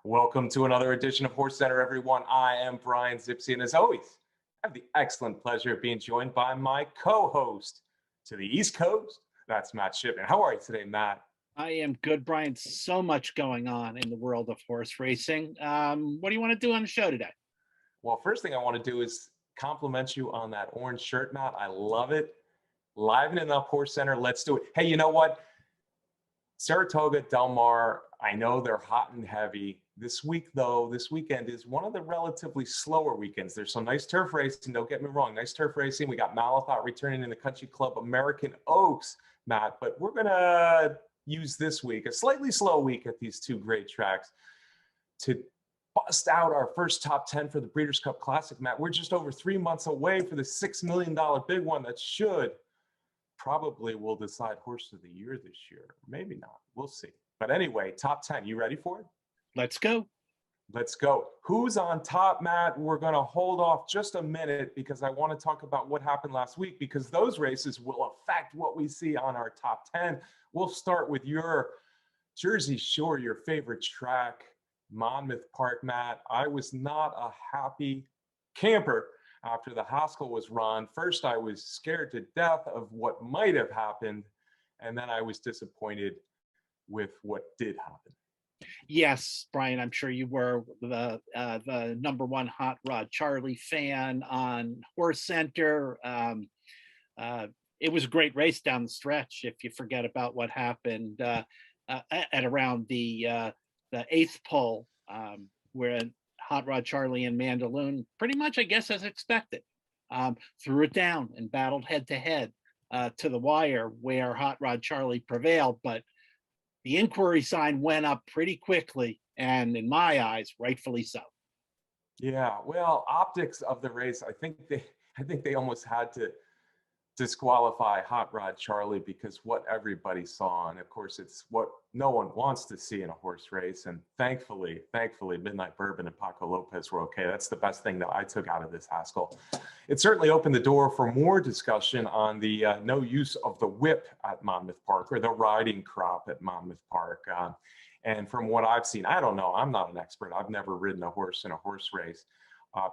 Welcome to another edition of Horse Center, everyone. I am Brian Zipsy, and as always, I have the excellent pleasure of being joined by my co-host to the East Coast. That's Matt Shipman. How are you today, Matt? I am good, Brian. So much going on in the world of horse racing. What do you want to do on the show today? Well, first thing I want to do is compliment you on that orange shirt, Matt. I love it. Livening up Horse Center. Let's do it. Hey, you know what? Saratoga, Del Mar, I know they're hot and heavy. This weekend is one of the relatively slower weekends. There's some nice turf racing, don't get me wrong, nice turf racing. We got Malathaat returning in the Country Club American Oaks, Matt, but we're gonna use this week, a slightly slow week at these two great tracks, to bust out our first top 10 for the Breeders' Cup Classic, Matt. We're just over 3 months away for the $6 million big one that probably will decide Horse of the Year this year. Maybe not, we'll see. But anyway, top 10, you ready for it? Let's go. Let's go. Who's on top, Matt? We're going to hold off just a minute because I want to talk about what happened last week, because those races will affect what we see on our top 10. We'll start with your Jersey Shore, your favorite track, Monmouth Park, Matt. I was not a happy camper after the Haskell was run. First, I was scared to death of what might have happened, and then I was disappointed with what did happen. Yes, Brian, I'm sure you were the #1 Hot Rod Charlie fan on Horse Center. It was a great race down the stretch. If you forget about what happened at around the eighth pole, where Hot Rod Charlie and Mandaloun, pretty much, I guess, as expected, threw it down and battled head to head to the wire, where Hot Rod Charlie prevailed, but the inquiry sign went up pretty quickly, and in my eyes, rightfully so. Yeah, well, optics of the race, I think they almost had to disqualify Hot Rod Charlie, because what everybody saw, and of course it's what no one wants to see in a horse race, and thankfully Midnight Bourbon and Paco Lopez were okay. That's the best thing that I took out of this Haskell. It certainly opened the door for more discussion on the no use of the whip at Monmouth Park, or the riding crop at Monmouth Park. And from what I've seen, I don't know, I'm not an expert, I've never ridden a horse in a horse race.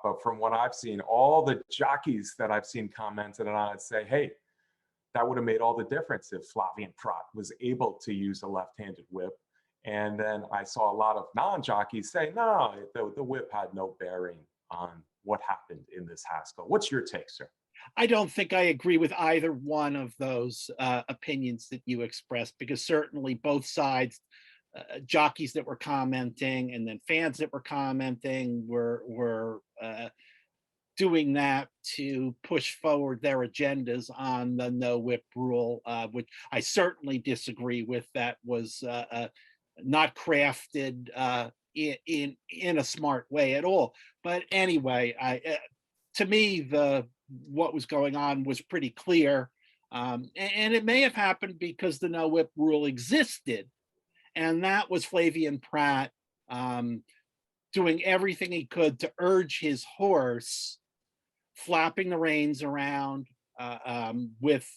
But from what I've seen, all the jockeys that I've seen commented on it say, hey, that would have made all the difference if Flavien Prat was able to use a left-handed whip. And then I saw a lot of non-jockeys say, no, the whip had no bearing on what happened in this Haskell. What's your take, sir? I don't think I agree with either one of those opinions that you expressed, because certainly both sides, jockeys that were commenting and then fans that were commenting, were doing that to push forward their agendas on the no whip rule, which I certainly disagree with. That was not crafted in a smart way at all. But anyway, to me, what was going on was pretty clear, and it may have happened because the no whip rule existed, and that was Flavien Prat doing everything he could to urge his horse, flapping the reins around with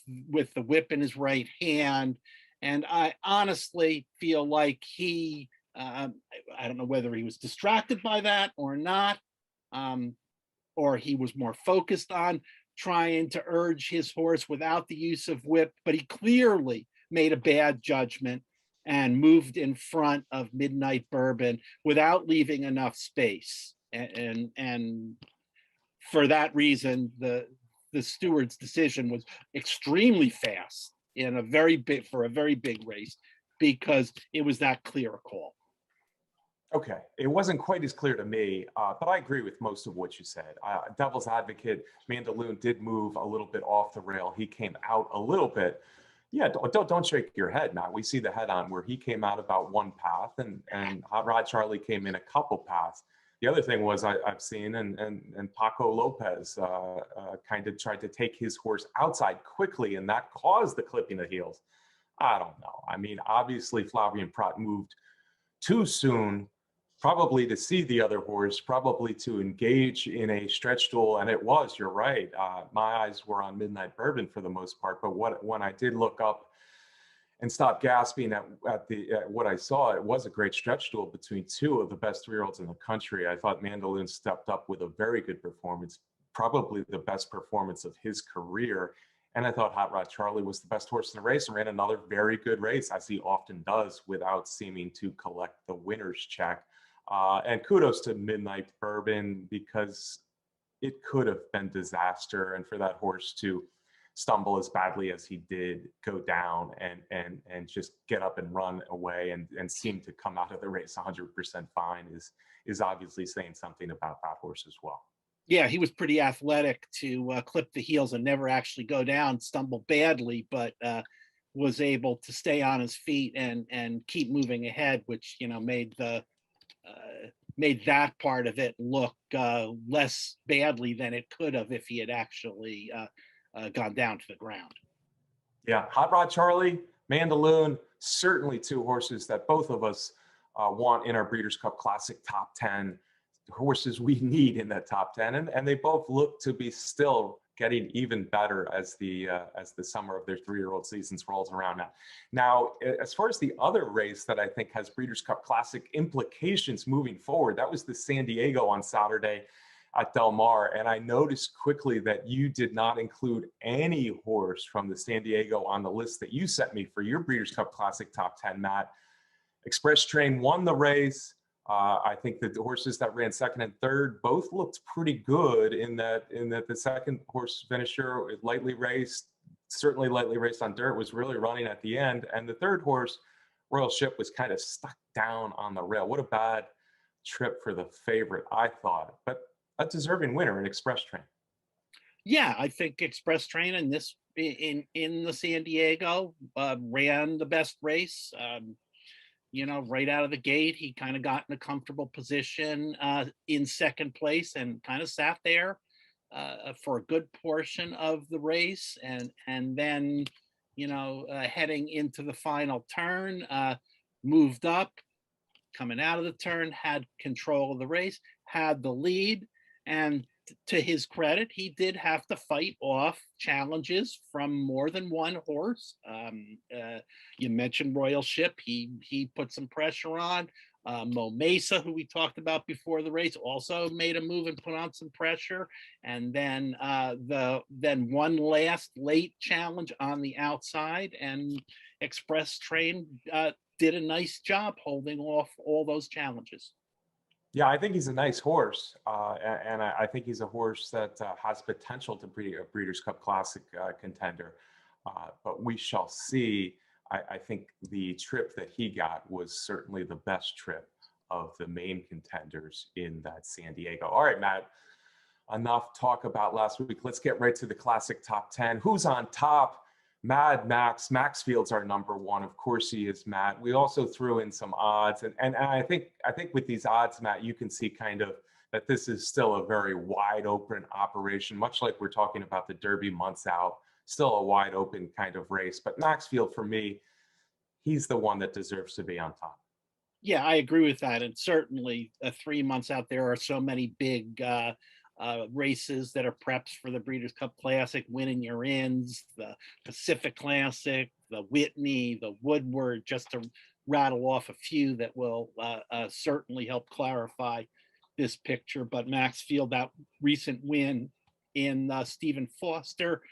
the whip in his right hand. And I honestly feel like I don't know whether he was distracted by that or not, or he was more focused on trying to urge his horse without the use of whip, but he clearly made a bad judgment and moved in front of Midnight Bourbon without leaving enough space. And for that reason, the steward's decision was extremely fast for a very big race, because it was that clear a call. Okay, it wasn't quite as clear to me, but I agree with most of what you said. Devil's advocate, Mandaloun did move a little bit off the rail. He came out a little bit. Yeah, don't shake your head, Matt. We see the head on where he came out about one path, and Hot Rod Charlie came in a couple paths. The other thing was I've seen, and Paco Lopez kind of tried to take his horse outside quickly, and that caused the clipping of heels. I don't know. I mean, obviously Flavien Prat moved too soon, probably to see the other horse, probably to engage in a stretch duel. And it was, you're right. My eyes were on Midnight Bourbon for the most part. But when I did look up and stop gasping at what I saw. It was a great stretch duel between two of the best 3-year-olds in the country. I thought Mandaloun stepped up with a very good performance, probably the best performance of his career. And I thought Hot Rod Charlie was the best horse in the race and ran another very good race, as he often does, without seeming to collect the winner's check. And kudos to Midnight Bourbon, because it could have been disaster. And for that horse to stumble as badly as he did, go down and just get up and run away and seem to come out of the race 100% fine is obviously saying something about that horse as well. Yeah, he was pretty athletic to clip the heels and never actually go down, stumble badly, but was able to stay on his feet and keep moving ahead, which made that part of it look less badly than it could have if he had actually gone down to the ground. Yeah, Hot Rod Charlie, Mandaloun, certainly two horses that both of us want in our Breeders' Cup Classic top 10, horses we need in that top 10. And they both look to be still getting even better as the summer of their 3-year-old seasons rolls around now. Now, as far as the other race that I think has Breeders' Cup Classic implications moving forward, that was the San Diego on Saturday at Del Mar. And I noticed quickly that you did not include any horse from the San Diego on the list that you sent me for your Breeders' Cup Classic top 10, Matt. Express Train won the race. I think that the horses that ran second and third both looked pretty good in that the second horse finisher, lightly raced, certainly lightly raced on dirt, was really running at the end. And the third horse, Royal Ship, was kind of stuck down on the rail. What a bad trip for the favorite, I thought. But a deserving winner in Express Train. Yeah, I think Express Train in the San Diego ran the best race. Right out of the gate, he kind of got in a comfortable position in second place and kind of sat there for a good portion of the race. And then, heading into the final turn, moved up, coming out of the turn, had control of the race, had the lead. And to his credit, he did have to fight off challenges from more than one horse. You mentioned Royal Ship. He put some pressure on. Mo Mesa, who we talked about before the race, also made a move and put on some pressure. And then one last late challenge on the outside, and Express Train did a nice job holding off all those challenges. Yeah, I think he's a nice horse, and I think he's a horse that has potential to be a Breeders' Cup Classic contender. But we shall see. I think the trip that he got was certainly the best trip of the main contenders in that San Diego. All right, Matt, enough talk about last week. Let's get right to the Classic top 10. Who's on top? Mad Max. Maxfield's our number one. Of course he is, Matt. We also threw in some odds. And I think with these odds, Matt, you can see kind of that this is still a very wide open operation, much like we're talking about the Derby months out, still a wide open kind of race. But Maxfield, for me, he's the one that deserves to be on top. Yeah, I agree with that. And certainly 3 months out, there are so many big races that are preps for the Breeders' Cup Classic, Winning Your Ins, the Pacific Classic, the Whitney, the Woodward, just to rattle off a few that will certainly help clarify this picture. But Maxfield, that recent win in Stephen Foster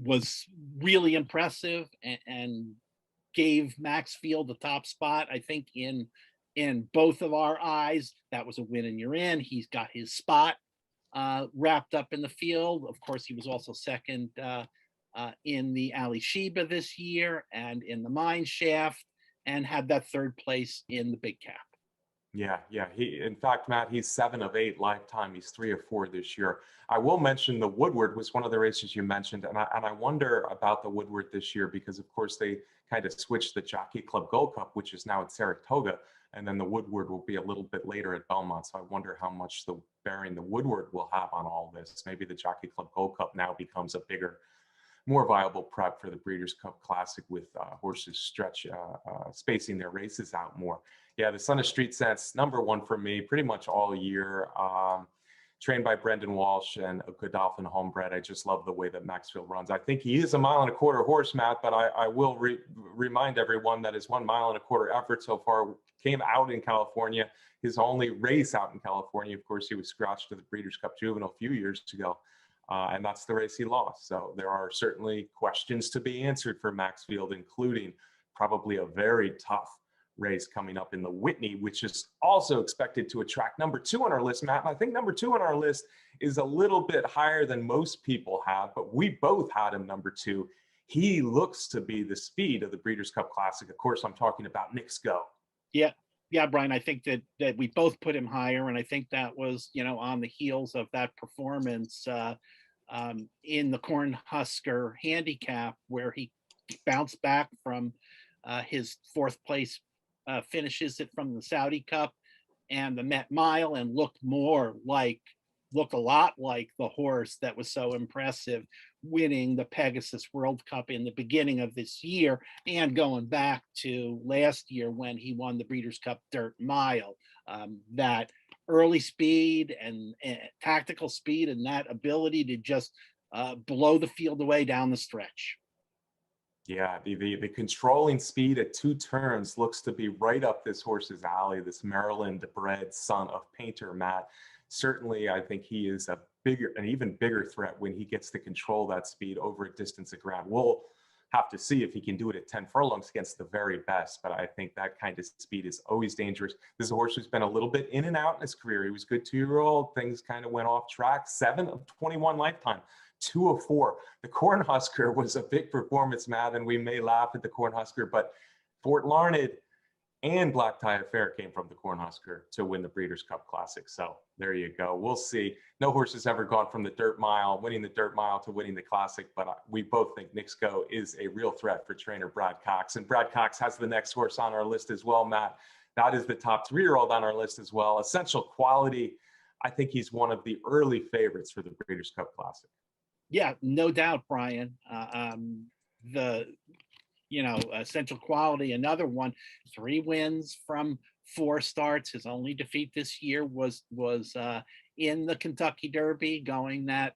was really impressive and gave Maxfield the top spot, I think, in both of our eyes. That was a win and you're in. He's got his spot wrapped up in the field. Of course, he was also second in the Ali Sheba this year and in the Mine Shaft, and had that third place in the Big Cap. Yeah. In fact, Matt, he's 7 of 8 lifetime. He's 3 of 4 this year. I will mention the Woodward was one of the races you mentioned, and I wonder about the Woodward this year because, of course, they kind of switched the Jockey Club Gold Cup, which is now at Saratoga, and then the Woodward will be a little bit later at Belmont. So I wonder how much the bearing the Woodward will have on all this. Maybe the Jockey Club Gold Cup now becomes a bigger, more viable prep for the Breeders' Cup Classic with horses spacing their races out more. Yeah, the Son of Street Sense, number one for me pretty much all year. trained by Brendan Walsh and a Godolphin homebred. I just love the way that Maxfield runs. I think he is a 1.25 mile horse, Matt, but I will remind everyone that his 1.25 mile effort so far came out in California. His only race out in California, of course, he was scratched to the Breeders' Cup Juvenile a few years ago. And that's the race he lost. So there are certainly questions to be answered for Maxfield, including probably a very tough race coming up in the Whitney, which is also expected to attract number 2 on our list, Matt. And I think number 2 on our list is a little bit higher than most people have, but we both had him number 2. He looks to be the speed of the Breeders' Cup Classic. Of course, I'm talking about Knicks Go. Yeah, Brian, I think that we both put him higher, and I think that was, on the heels of that performance in the Cornhusker Handicap, where he bounced back from his 4th place finishes it from the Saudi Cup and the Met Mile, and looked a lot like the horse that was so impressive winning the Pegasus World Cup in the beginning of this year, and going back to last year when he won the Breeders' Cup Dirt Mile. That early speed and tactical speed, and that ability to just blow the field away down the stretch. Yeah, the controlling speed at 2 turns looks to be right up this horse's alley, this Maryland-bred son of Painter, Matt. Certainly, I think he is an even bigger threat when he gets to control that speed over a distance of ground. We'll have to see if he can do it at 10 furlongs against the very best, but I think that kind of speed is always dangerous. This is a horse who's been a little bit in and out in his career. He was good 2-year-old, things kind of went off track. 7 of 21 lifetime. 2 of 4. The Cornhusker was a big performance, Matt, and we may laugh at the Cornhusker, but Fort Larned and Black Tie Affair came from the Cornhusker to win the Breeders' Cup Classic. So there you go. We'll see. No horse has ever gone from the Dirt Mile, winning the Dirt Mile, to winning the Classic, but we both think Knicks Go is a real threat for trainer Brad Cox. And Brad Cox has the next horse on our list as well, Matt. That is the top 3-year-old on our list as well. Essential Quality. I think he's one of the early favorites for the Breeders' Cup Classic. Yeah, no doubt, Brian. Essential Quality, another one, 3 wins from 4 starts. His only defeat this year was in the Kentucky Derby, going that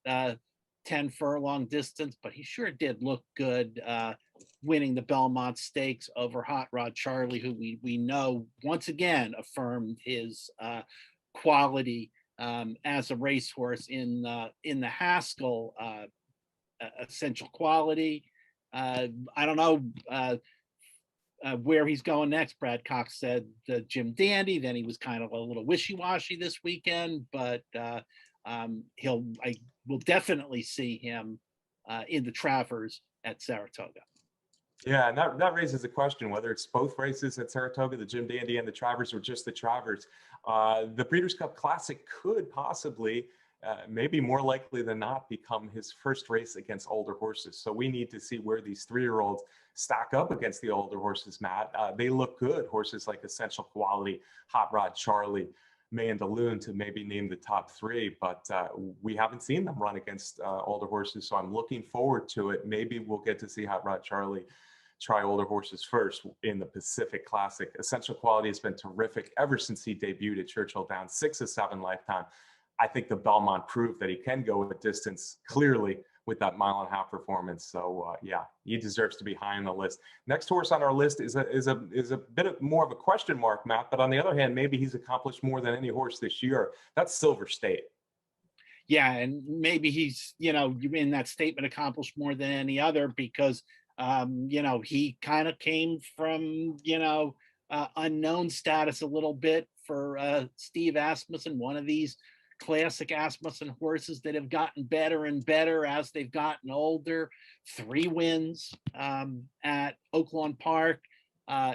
10 furlong distance, but he sure did look good winning the Belmont Stakes over Hot Rod Charlie, who we know once again affirmed his quality as a racehorse in the Haskell Essential Quality. I don't know where he's going next. Brad Cox said Jim Dandy, then he was kind of a little wishy-washy this weekend, but I will definitely see him in the Travers at Saratoga. Yeah, and that raises a question whether it's both races at Saratoga, the Jim Dandy and the Travers, or just the Travers. The Breeders' Cup Classic could possibly, maybe more likely than not, become his first race against older horses. So we need to see where these 3-year-olds stack up against the older horses, Matt. They look good. Horses like Essential Quality, Hot Rod Charlie, Mandaloon, to maybe name the top 3, but we haven't seen them run against older horses. So I'm looking forward to it. Maybe we'll get to see Hot Rod Charlie try older horses first in the Pacific Classic. Essential Quality has been terrific ever since he debuted at Churchill Downs, 6 of 7 lifetime. I think the Belmont proved that he can go a distance clearly with that 1.5 mile performance. So yeah, he deserves to be high on the list. Next horse on our list is a bit more of a question mark, Matt. But on the other hand, maybe he's accomplished more than any horse this year. That's Silver State. Yeah, and maybe he's in that statement accomplished more than any other because he kind of came from unknown status a little bit for Steve Asmussen, one of these classic Asmussen horses that have gotten better and better as they've gotten older. 3 wins at Oaklawn Park,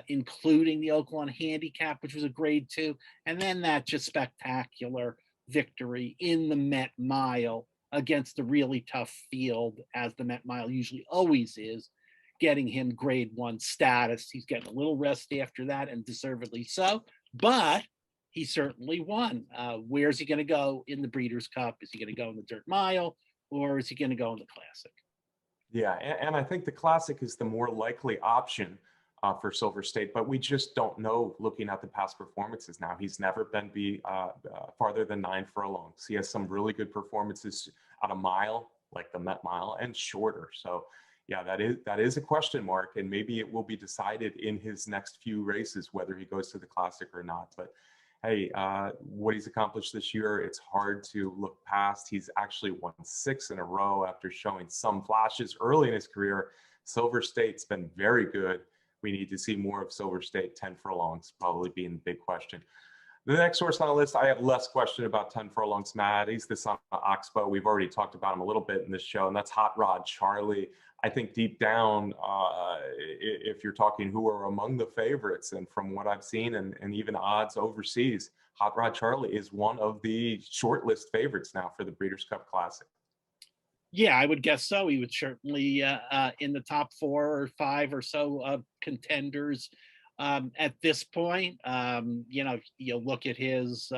including the Oaklawn Handicap, which was a grade 2, and then that just spectacular victory in the Met Mile against a really tough field, as the Met Mile usually always is, getting him grade 1 status. He's getting a little rest after that, and deservedly so, but he certainly won. Where's he going to go in the Breeders' Cup? Is he going to go in the Dirt Mile, or is he going to go in the Classic? Yeah, and I think the Classic is the more likely option for Silver State, but we just don't know looking at the past performances now. He's never been farther than 9 furlongs. He has some really good performances at a mile, like the Met Mile, and shorter. So yeah, that is a question mark, and maybe it will be decided in his next few races whether he goes to the Classic or not. But hey, what he's accomplished this year, it's hard to look past. He's actually won 6 in a row after showing some flashes early in his career. Silver State's been very good. We need to see more of Silver State. 10 furlongs probably being the big question. The next horse on the list, I have less question about 10 furlongs, Matt. He's the son of Oxbow. We've already talked about him a little bit in this show, and that's Hot Rod Charlie. I think deep down, if you're talking who are among the favorites, and from what I've seen and even odds overseas, Hot Rod Charlie is one of the shortlist favorites now for the Breeders' Cup Classic. Yeah, I would guess so. He would certainly in the top 4 or 5 or so of contenders at this point. You know, you look at his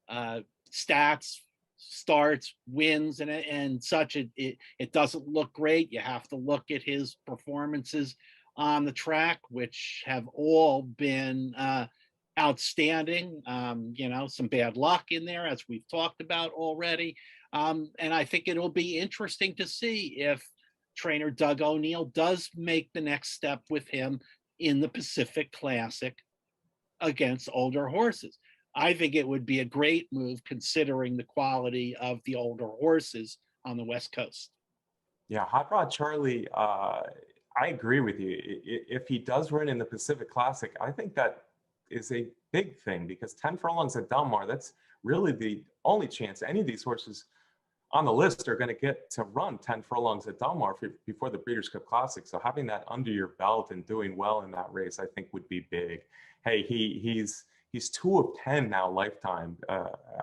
stats, starts, wins, and such. It doesn't look great. You have to look at his performances on the track, which have all been outstanding. You know, some bad luck in there, as we've talked about already. And I think it'll be interesting to see if trainer Doug O'Neill does make the next step with him in the Pacific Classic against older horses. I think it would be a great move considering the quality of the older horses on the West Coast. Yeah, Hot Rod Charlie, I agree with you. If he does run in the Pacific Classic, I think that is a big thing, because 10 furlongs at Del Mar, that's really the only chance any of these horses on the list are going to get to run 10 furlongs at Del Mar before the Breeders' Cup Classic. So having that under your belt and doing well in that race, I think would be big. Hey, he's 2 of 10 now lifetime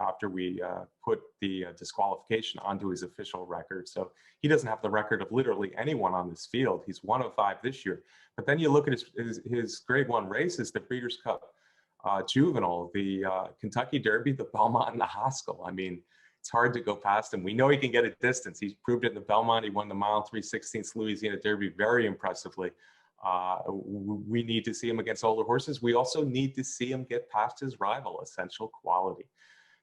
after we put the disqualification onto his official record. So he doesn't have the record of literally anyone on this field. He's 1 of 5 this year. But then you look at his grade 1 races, the Breeders' Cup Juvenile, the Kentucky Derby, the Belmont, and the Haskell. I mean, it's hard to go past him. We know he can get a distance. He's proved it in the Belmont. He won the mile 3/16 Louisiana Derby very impressively. We need to see him against older horses. We also need to see him get past his rival, Essential Quality.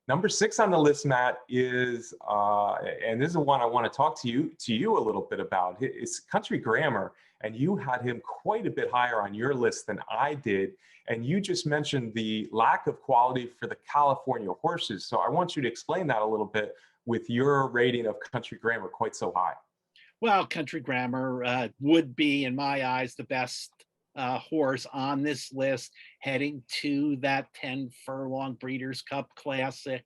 Number 6 on the list, Matt, is, and this is one I want to talk to you a little bit about. It's Country Grammar, and you had him quite a bit higher on your list than I did. And you just mentioned the lack of quality for the California horses. So I want you to explain that a little bit with your rating of Country Grammar quite so high. Well, Country Grammar would be, in my eyes, the best horse on this list heading to that 10 furlong Breeders' Cup Classic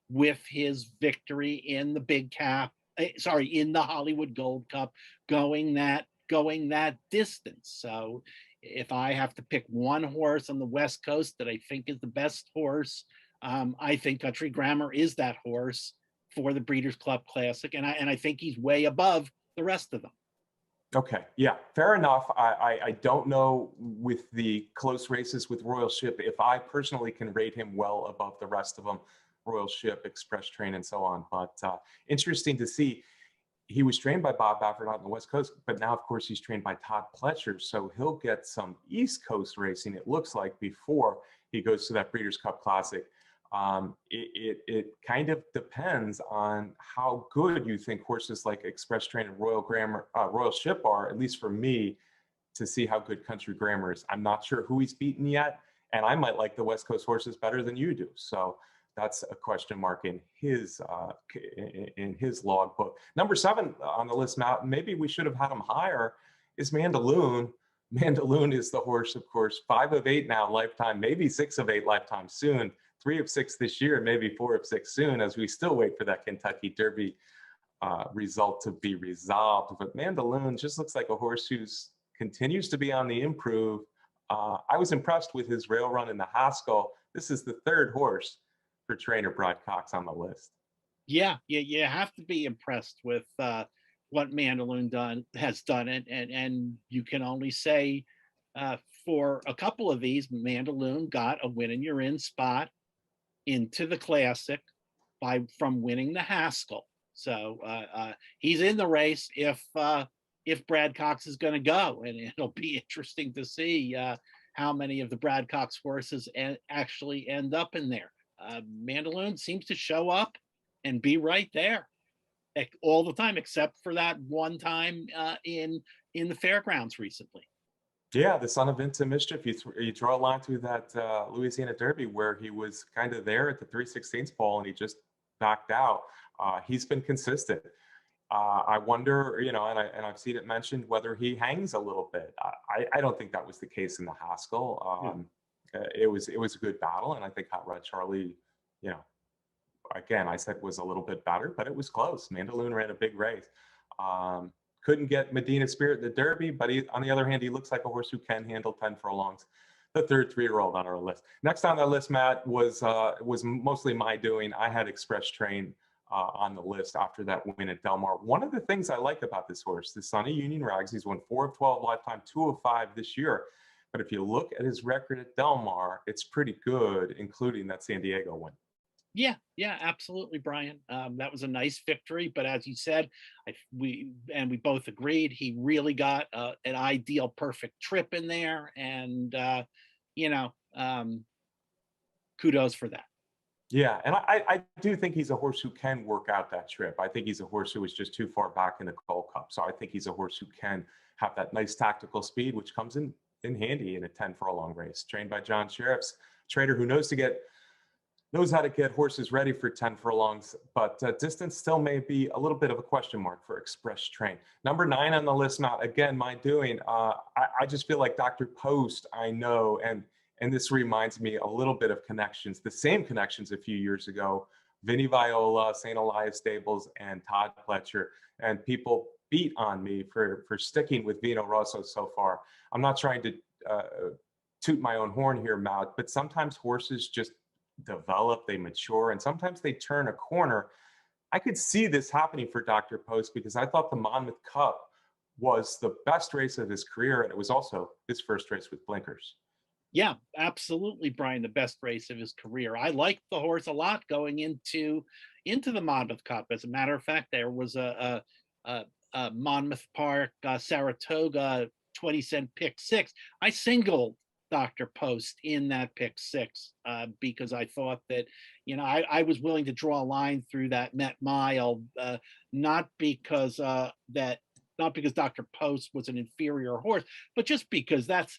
with his victory in the Big Cap, in the Hollywood Gold Cup, going that distance. So if I have to pick one horse on the West Coast that I think is the best horse, I think Country Grammar is that horse for the Breeders' Club Classic, and I think he's way above the rest of them. Okay, yeah, fair enough. I don't know with the close races with Royal Ship if I personally can rate him well above the rest of them, Royal Ship, Express Train, and so on. But interesting to see. He was trained by Bob Baffert out on the West Coast, but now, of course, he's trained by Todd Pletcher. So he'll get some East Coast racing, it looks like, before he goes to that Breeders' Cup Classic. It kind of depends on how good you think horses like Express Train and Royal Ship are, at least for me, to see how good Country Grammar is. I'm not sure who he's beaten yet, and I might like the West Coast horses better than you do. So that's a question mark in his logbook. Number 7 on the list, Matt, maybe we should have had him higher, is Mandaloun. Mandaloun is the horse, of course, 5 of 8 now lifetime, maybe 6 of 8 lifetime soon, 3 of 6 this year, maybe 4 of 6 soon, as we still wait for that Kentucky Derby result to be resolved. But Mandaloun just looks like a horse who continues to be on the improve. I was impressed with his rail run in the Haskell. This is the 3rd horse for trainer Brad Cox on the list. Yeah, you have to be impressed with what Mandaloun has done, and you can only say for a couple of these, Mandaloun got a win in your in spot into the Classic from winning the Haskell. So he's in the race if if Brad Cox is going to go, and it'll be interesting to see how many of the Brad Cox horses actually end up in there. Mandaloun seems to show up and be right there all the time, except for that one time in the fairgrounds recently. Yeah, the son of into mischief. You draw a line through that Louisiana Derby where he was kind of there at the 3/16 pole and he just backed out. He's been consistent. I wonder, and I've seen it mentioned whether he hangs a little bit. I don't think that was the case in the Haskell. It was a good battle, and I think Hot Rod Charlie, you know, again, I said was a little bit better, but it was close. Mandaloun ran a big race. Couldn't get Medina Spirit in the Derby, but on the other hand, he looks like a horse who can handle 10 furlongs. The third 3-year-old on our list. Next on our list, Matt, was mostly my doing. I had Express Train on the list after that win at Del Mar. One of the things I like about this horse, the son of Union Rags, he's won 4 of 12 lifetime, 2 of 5 this year. But if you look at his record at Del Mar, it's pretty good, including that San Diego win. Yeah, yeah, absolutely, Brian. That was a nice victory, but as you said, we both agreed he really got an ideal, perfect trip in there, and you know, kudos for that. Yeah, and I do think he's a horse who can work out that trip. I think he's a horse who was just too far back in the Gold Cup. So I think he's a horse who can have that nice tactical speed, which comes in handy in a 10 furlong race. Trained by John Sheriff's trader who knows how to get horses ready for 10 furlongs, but distance still may be a little bit of a question mark for Express Train. Number 9 on the list, Matt, again, my doing. I just feel like Dr. Post, I know, and this reminds me a little bit of connections, the same connections a few years ago, Vinny Viola, St. Elias Stables, and Todd Pletcher, and people beat on me for sticking with Vino Rosso so far. I'm not trying to toot my own horn here, Matt, but sometimes horses just develop, they mature, and sometimes they turn a corner. I could see this happening for Dr. Post because I thought the Monmouth Cup was the best race of his career, and it was also his first race with blinkers. Yeah, absolutely, Brian, the best race of his career. I liked the horse a lot going into the Monmouth Cup. As a matter of fact, there was a Monmouth Park Saratoga 20-cent pick six. I singled Dr. Post in that pick six because I thought that, I was willing to draw a line through that Met Mile, not because Dr. Post was an inferior horse, but just because that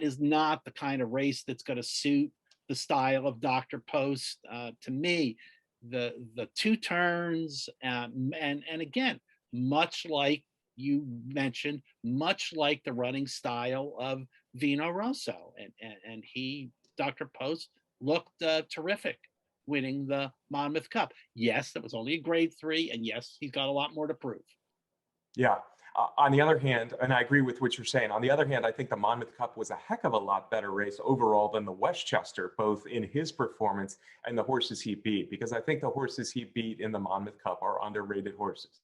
is not the kind of race that's going to suit the style of Dr. Post. To me, the 2 turns, and again, much like you mentioned, much like the running style of Vino Rosso, and Dr. Post looked terrific winning the Monmouth Cup. Yes, that was only a grade 3, and yes, he's got a lot more to prove. Yeah. On the other hand, and I agree with what you're saying, on the other hand, I think the Monmouth Cup was a heck of a lot better race overall than the Westchester, both in his performance and the horses he beat, because I think the horses he beat in the Monmouth Cup are underrated horses.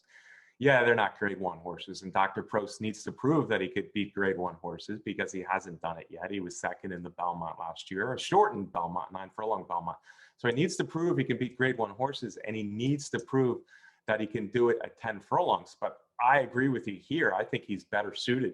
Yeah, they're not grade 1 horses, and Dr. Post needs to prove that he could beat grade 1 horses because he hasn't done it yet. He was second in the Belmont last year, a shortened Belmont, 9 furlong Belmont. So he needs to prove he can beat grade 1 horses, and he needs to prove that he can do it at 10 furlongs. But I agree with you here. I think he's better suited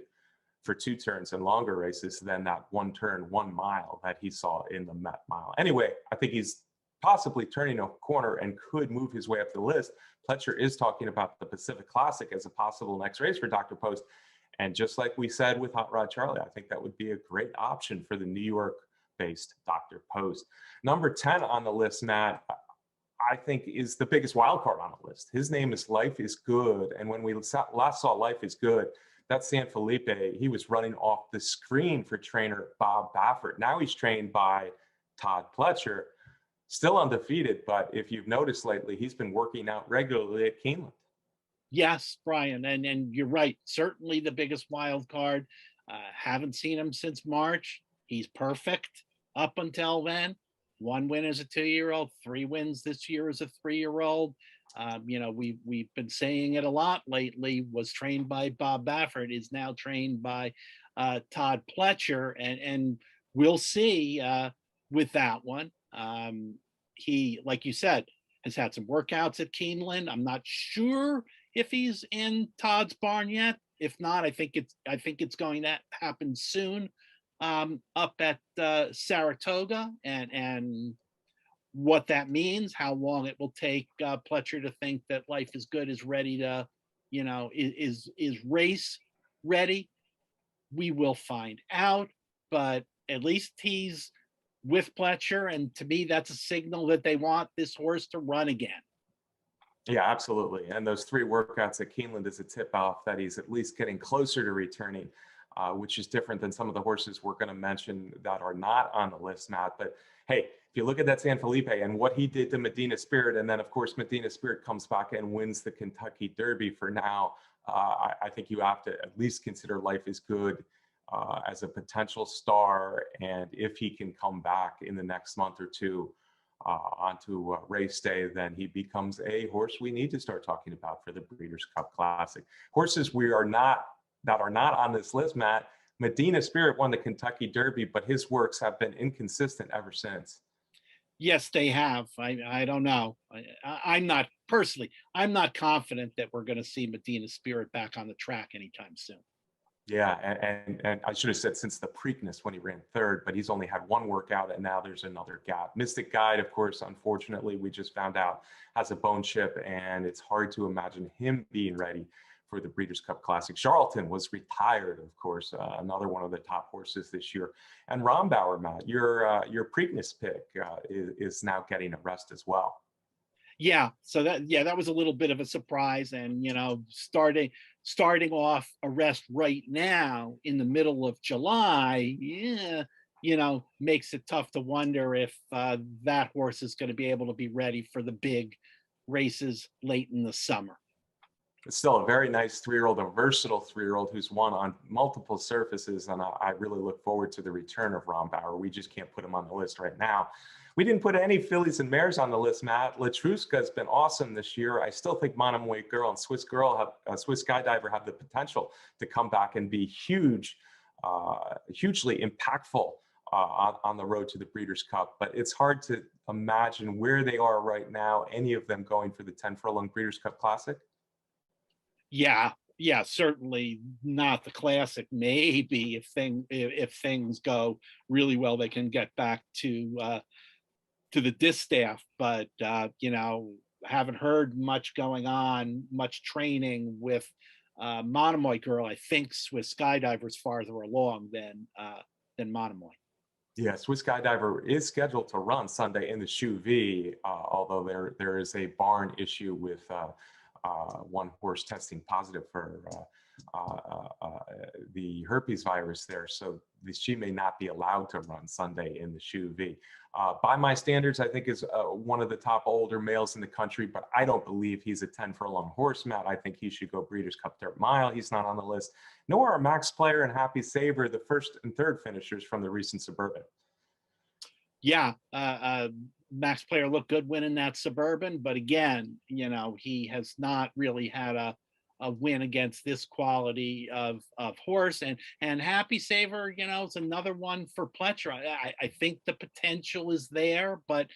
for 2 turns and longer races than that 1 turn, 1 mile that he saw in the Met Mile. Anyway, I think he's possibly turning a corner and could move his way up the list. Pletcher is talking about the Pacific Classic as a possible next race for Dr. Post. And just like we said with Hot Rod Charlie, I think that would be a great option for the New York-based Dr. Post. Number 10 on the list, Matt, I think is the biggest wild card on the list. His name is Life is Good. And when we last saw Life is Good, that's San Felipe. He was running off the screen for trainer Bob Baffert. Now he's trained by Todd Pletcher, still undefeated. But if you've noticed lately, he's been working out regularly at Keeneland. Yes, Brian, and you're right. Certainly the biggest wild card. Haven't seen him since March. He's perfect up until then. 1 win as a 2-year-old, 3 wins this year as a 3-year-old. We've been saying it a lot lately. Was trained by Bob Baffert, is now trained by Todd Pletcher, and we'll see with that one. He, like you said, has had some workouts at Keeneland. I'm not sure if he's in Todd's barn yet. if not, I think it's going to happen soon, up at Saratoga, and what that means, how long it will take Pletcher to think that Life is Good is ready to, is race ready. We will find out, but at least he's with Pletcher, and to me, that's a signal that they want this horse to run again. Yeah, absolutely. And those 3 workouts at Keeneland is a tip off that he's at least getting closer to returning, which is different than some of the horses we're going to mention that are not on the list, Matt. But hey, if you look at that San Felipe and what he did to Medina Spirit, and then of course Medina Spirit comes back and wins the Kentucky Derby for now, I think you have to at least consider Life is Good as a potential star. And if he can come back in the next month or two onto race day, then he becomes a horse we need to start talking about for the Breeders' Cup Classic. Horses that are not on this list, Matt. Medina Spirit won the Kentucky Derby, but his works have been inconsistent ever since. Yes, they have. I don't know. I'm not personally. I'm not confident that we're going to see Medina Spirit back on the track anytime soon. Yeah, and I should have said since the Preakness when he ran 3rd, but he's only had 1 workout and now there's another gap. Mystic Guide, of course, unfortunately, we just found out has a bone chip, and it's hard to imagine him being ready for the Breeders' Cup Classic. Charlton was retired, of course, another one of the top horses this year. And Rombauer, Matt, your Preakness pick is now getting a rest as well. Yeah, so that was a little bit of a surprise, and starting off a rest right now in the middle of July, yeah, makes it tough to wonder if that horse is going to be able to be ready for the big races late in the summer. It's still a very nice 3-year-old, a versatile 3-year-old who's won on multiple surfaces, and I really look forward to the return of Rombauer. We just can't put him on the list right now. We didn't put any fillies and mares on the list, Matt. Letruska has been awesome this year. I still think Monomoy Girl and Swiss Skydiver have the potential to come back and be hugely impactful on the road to the Breeders' Cup. But it's hard to imagine where they are right now, any of them going for the 10 furlong Breeders' Cup Classic. Yeah, certainly not the Classic. Maybe if things go really well, they can get back to the distaff, but haven't heard much going on, much training with Monomoy Girl. I think Swiss Skydiver's farther along than Monomoy. Yeah, Swiss Skydiver is scheduled to run Sunday in the Shoe V, although there is a barn issue with one horse testing positive for the herpes virus there, so she may not be allowed to run Sunday in the Shoe V. By my standards, I think is one of the top older males in the country, but I don't believe he's a 10 furlong horse, Matt. I think he should go Breeders' Cup Dirt Mile. He's not on the list. Nor are Max Player and Happy Saver, the 1st and 3rd finishers from the recent Suburban. Yeah, Max Player looked good winning that Suburban, but again, he has not really had a win against this quality of horse. And Happy Saver, is another one for Pletcher. I think the potential is there, but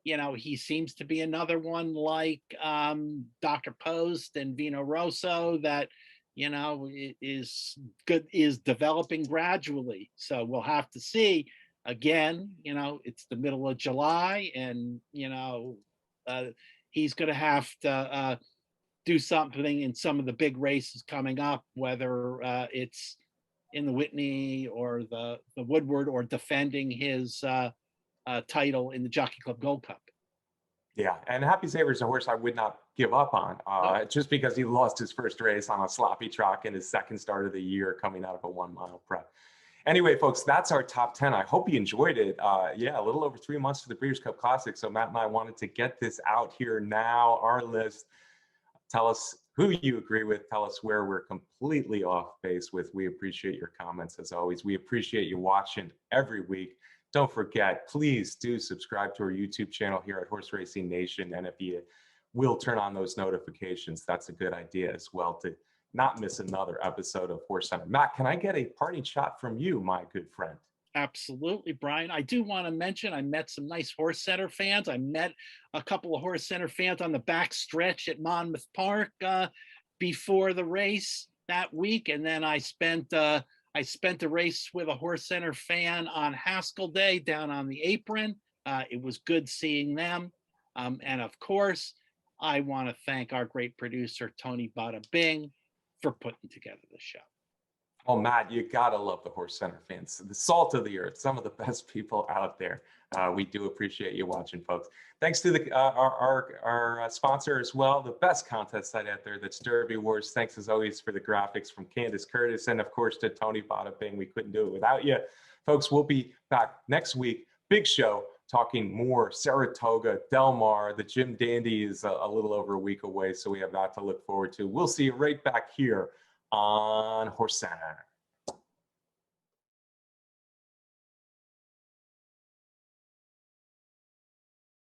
he seems to be another one like Dr. Post and Vino Rosso that is developing gradually. So we'll have to see. Again, it's the middle of July, and he's going to have to do something in some of the big races coming up, whether it's in the Whitney or the Woodward, or defending his title in the Jockey Club Gold Cup. Yeah, and Happy Saver is a horse I would not give up on, just because he lost his first race on a sloppy track in his 2nd start of the year coming out of a 1 mile prep. Anyway, folks, that's our top 10. I hope you enjoyed it. Yeah, a little over 3 months to the Breeders' Cup Classic. So Matt and I wanted to get this out here now, our list. Tell us who you agree with. Tell us where we're completely off base with. We appreciate your comments as always. We appreciate you watching every week. Don't forget, please do subscribe to our YouTube channel here at Horse Racing Nation. And if you will turn on those notifications, that's a good idea as well to not miss another episode of Horse Center. Matt, can I get a parting shot from you, my good friend? Absolutely, Brian. I do want to mention I met some nice Horse Center fans. I met a couple of Horse Center fans on the back stretch at Monmouth Park before the race. that week, and then I spent a race with a Horse Center fan on Haskell Day down on the apron. It was good seeing them, and of course, I want to thank our great producer Tony Bada Bing for putting together the show. Oh, Matt, you gotta love the Horse Center fans, the salt of the earth, some of the best people out there. We do appreciate you watching, folks. Thanks to our sponsor as well, the best contest site out there, that's Derby Wars. Thanks as always for the graphics from Candace Curtis, and of course to Tony Bada Bing. We couldn't do it without you, folks. We'll be back next week. Big show, talking more Saratoga, Del Mar. The Jim Dandy is a little over a week away, so we have that to look forward to. We'll see you right back here on Horse Center.